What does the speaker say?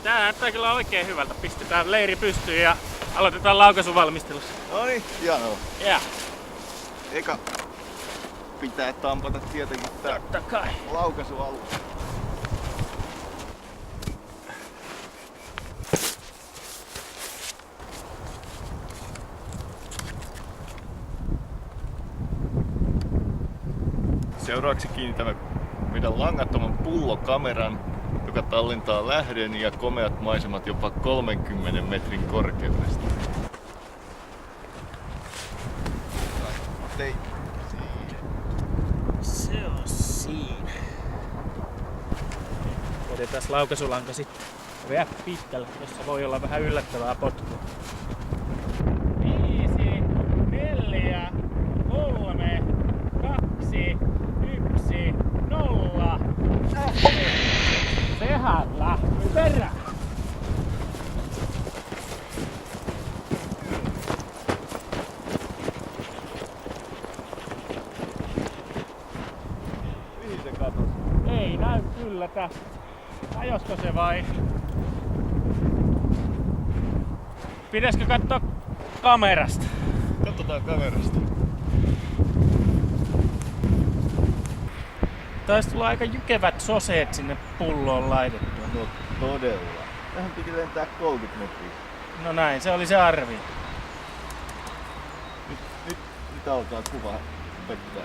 Tää näyttää kyllä oikein hyvältä. Pistetään leiri pystyyn ja aloitetaan laukaisuvalmistelussa. Noniin, hienoa. Yeah. Eka pitää tampata tietenkin tää Totta kai. laukaisualue. Seuraavaksi kiinnitämme meidän langattoman pullokameran, joka tallentaa lähden ja komeat maisemat jopa 30 metrin korkeudesta. Se on siinä. Vedetään laukaisulanka sitten vielä pitkälle, jossa voi olla vähän yllättävää potkua. 5, 4, 3, 2, 1, 0. Sehän lähti perään. Mihin se katosi? Ei näy kyllä tästä. Hajosko se vai? Pitäisikö katsoa kamerasta? Katsotaan kamerasta. Taisi tulla aika jykevät soseet sinne pulloon laitettua. No todella. Tähän piti lentää 30 metriä. No näin, se oli se arvio. Nyt alkaa kuva pettää.